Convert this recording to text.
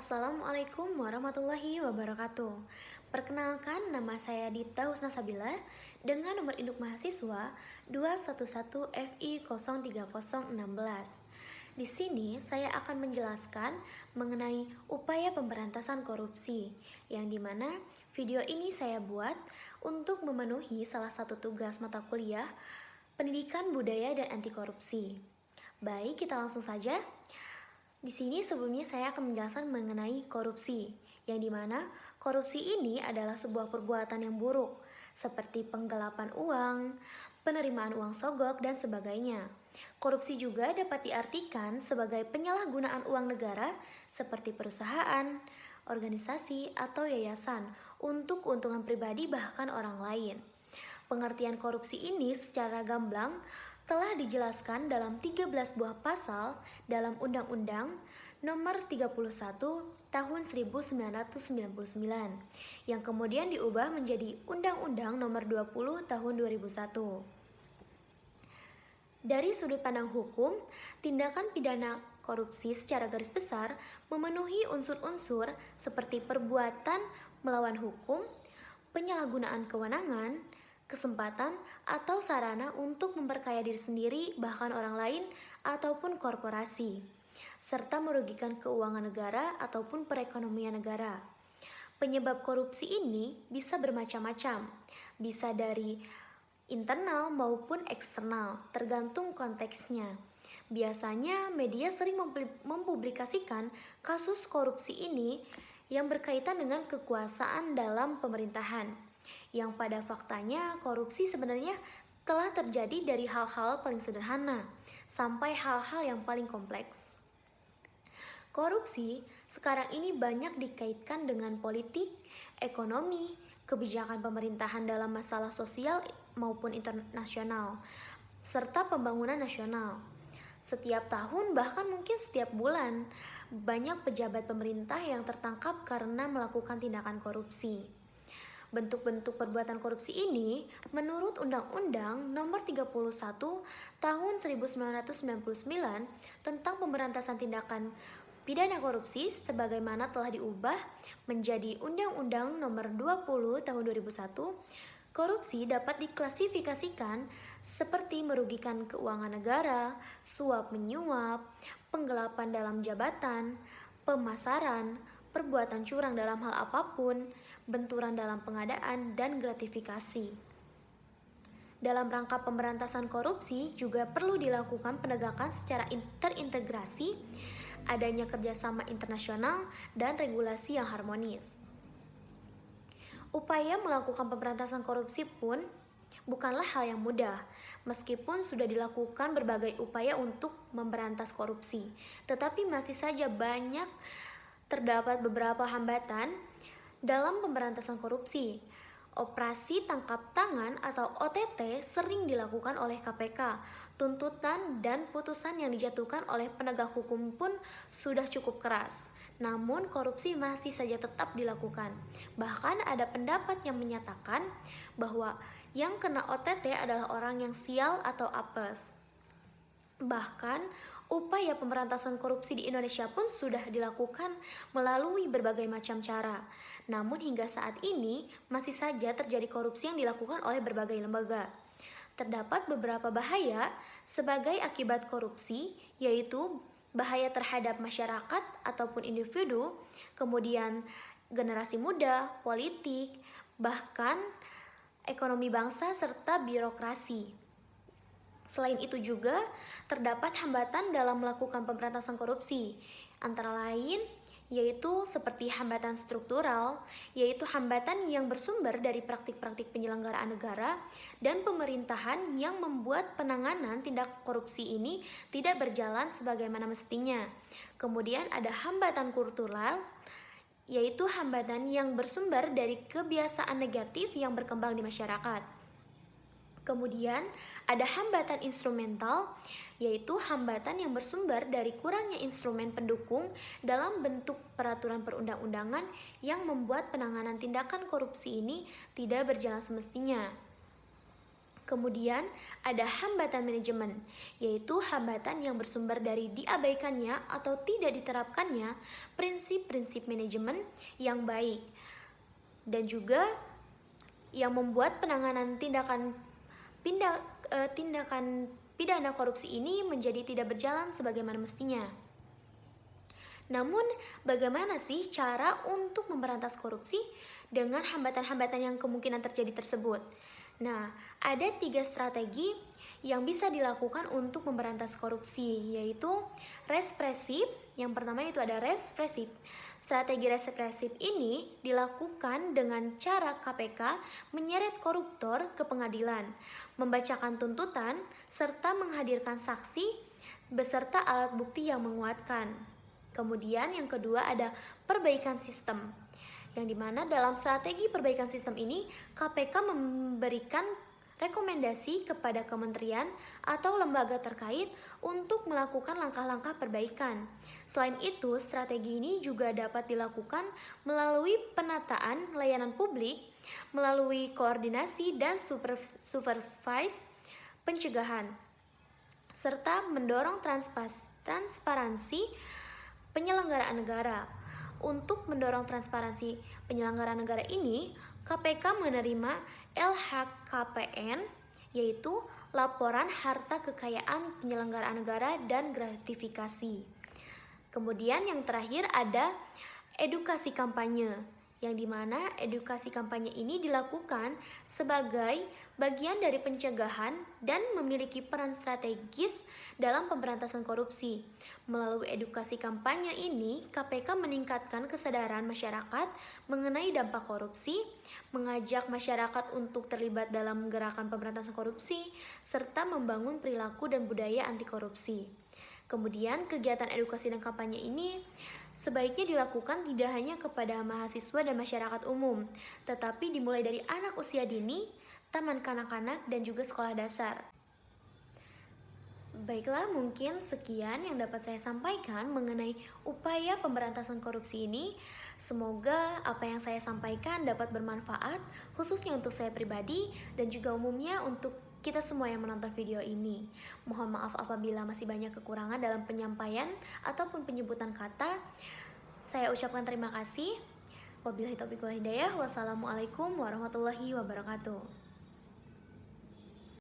Assalamualaikum warahmatullahi wabarakatuh. Perkenalkan, nama saya Dita Husnasabila dengan nomor induk mahasiswa 211FI03016. Di sini saya akan menjelaskan mengenai upaya pemberantasan korupsi, yang dimana video ini saya buat untuk memenuhi salah satu tugas mata kuliah Pendidikan Budaya dan Anti Korupsi. Baik, kita langsung saja. Di sini sebelumnya saya akan menjelaskan mengenai korupsi, yang dimana korupsi ini adalah sebuah perbuatan yang buruk, seperti penggelapan uang, penerimaan uang sogok, dan sebagainya. Korupsi juga dapat diartikan sebagai penyalahgunaan uang negara seperti perusahaan, organisasi, atau yayasan untuk keuntungan pribadi bahkan orang lain. Pengertian korupsi ini secara gamblang telah dijelaskan dalam 13 buah pasal dalam Undang-Undang Nomor 31 Tahun 1999 yang kemudian diubah menjadi Undang-Undang Nomor 20 Tahun 2001. Dari sudut pandang hukum, tindakan pidana korupsi secara garis besar memenuhi unsur-unsur seperti perbuatan melawan hukum, penyalahgunaan kewenangan, kesempatan, atau sarana untuk memperkaya diri sendiri, bahkan orang lain, ataupun korporasi, serta merugikan keuangan negara ataupun perekonomian negara. Penyebab korupsi ini bisa bermacam-macam, bisa dari internal maupun eksternal, tergantung konteksnya. Biasanya media sering mempublikasikan kasus korupsi ini yang berkaitan dengan kekuasaan dalam pemerintahan, yang pada faktanya korupsi sebenarnya telah terjadi dari hal-hal paling sederhana sampai hal-hal yang paling kompleks. Korupsi sekarang ini banyak dikaitkan dengan politik, ekonomi, kebijakan pemerintahan dalam masalah sosial maupun internasional, serta pembangunan nasional. Setiap tahun, bahkan mungkin setiap bulan, banyak pejabat pemerintah yang tertangkap karena melakukan tindakan korupsi. Bentuk-bentuk perbuatan korupsi ini menurut Undang-Undang Nomor 31 Tahun 1999 tentang pemberantasan tindakan pidana korupsi sebagaimana telah diubah menjadi Undang-Undang Nomor 20 Tahun 2001. Korupsi dapat diklasifikasikan seperti merugikan keuangan negara, suap menyuap, penggelapan dalam jabatan, pemasaran, perbuatan curang dalam hal apapun, benturan dalam pengadaan, dan gratifikasi. Dalam rangka pemberantasan korupsi juga perlu dilakukan penegakan secara terintegrasi, adanya kerjasama internasional, dan regulasi yang harmonis. Upaya melakukan pemberantasan korupsi pun bukanlah hal yang mudah, meskipun sudah dilakukan berbagai upaya untuk memberantas korupsi, tetapi masih saja terdapat beberapa hambatan dalam pemberantasan korupsi. Operasi tangkap tangan atau OTT sering dilakukan oleh KPK. Tuntutan dan putusan yang dijatuhkan oleh penegak hukum pun sudah cukup keras. Namun korupsi masih saja tetap dilakukan. Bahkan ada pendapat yang menyatakan bahwa yang kena OTT adalah orang yang sial atau apes. Bahkan, upaya pemberantasan korupsi di Indonesia pun sudah dilakukan melalui berbagai macam cara. Namun hingga saat ini masih saja terjadi korupsi yang dilakukan oleh berbagai lembaga. Terdapat beberapa bahaya sebagai akibat korupsi, yaitu bahaya terhadap masyarakat ataupun individu, kemudian generasi muda, politik, bahkan ekonomi bangsa serta birokrasi. Selain itu juga terdapat hambatan dalam melakukan pemberantasan korupsi, antara lain yaitu seperti hambatan struktural, yaitu hambatan yang bersumber dari praktik-praktik penyelenggaraan negara dan pemerintahan yang membuat penanganan tindak korupsi ini tidak berjalan sebagaimana mestinya. Kemudian ada hambatan kultural, yaitu hambatan yang bersumber dari kebiasaan negatif yang berkembang di masyarakat. Kemudian ada hambatan instrumental, yaitu hambatan yang bersumber dari kurangnya instrumen pendukung dalam bentuk peraturan perundang-undangan yang membuat penanganan tindakan korupsi ini tidak berjalan semestinya. Kemudian ada hambatan manajemen, yaitu hambatan yang bersumber dari diabaikannya atau tidak diterapkannya prinsip-prinsip manajemen yang baik, dan juga yang membuat penanganan tindakan pidana korupsi ini menjadi tidak berjalan sebagaimana mestinya. Namun, bagaimana sih cara untuk memberantas korupsi dengan hambatan-hambatan yang kemungkinan terjadi tersebut? Nah, ada 3 strategi yang bisa dilakukan untuk memberantas korupsi, yaitu represif. Yang pertama itu ada represif. Strategi represif ini dilakukan dengan cara KPK menyeret koruptor ke pengadilan, membacakan tuntutan, serta menghadirkan saksi beserta alat bukti yang menguatkan. Kemudian yang kedua ada perbaikan sistem, yang dimana dalam strategi perbaikan sistem ini KPK memberikan rekomendasi kepada kementerian atau lembaga terkait untuk melakukan langkah-langkah perbaikan. Selain itu, strategi ini juga dapat dilakukan melalui penataan layanan publik, melalui koordinasi dan supervise pencegahan, serta mendorong transparansi penyelenggaraan negara. Untuk mendorong transparansi penyelenggaraan negara ini, KPK menerima LHKPN, yaitu laporan harta kekayaan penyelenggaraan negara dan gratifikasi. Kemudian yang terakhir ada edukasi kampanye, yang dimana edukasi kampanye ini dilakukan sebagai bagian dari pencegahan dan memiliki peran strategis dalam pemberantasan korupsi. Melalui edukasi kampanye ini, KPK meningkatkan kesadaran masyarakat mengenai dampak korupsi, mengajak masyarakat untuk terlibat dalam gerakan pemberantasan korupsi, serta membangun perilaku dan budaya anti korupsi. Kemudian kegiatan edukasi dan kampanye ini sebaiknya dilakukan tidak hanya kepada mahasiswa dan masyarakat umum, tetapi dimulai dari anak usia dini, taman kanak-kanak, dan juga sekolah dasar. Baiklah, mungkin sekian yang dapat saya sampaikan mengenai upaya pemberantasan korupsi ini. Semoga apa yang saya sampaikan dapat bermanfaat, khususnya untuk saya pribadi dan juga umumnya untuk kita semua yang menonton video ini. Mohon maaf apabila masih banyak kekurangan dalam penyampaian ataupun penyebutan kata. Saya ucapkan terima kasih. Wabillahi taufiq wal hidayah. Wassalamualaikum warahmatullahi wabarakatuh.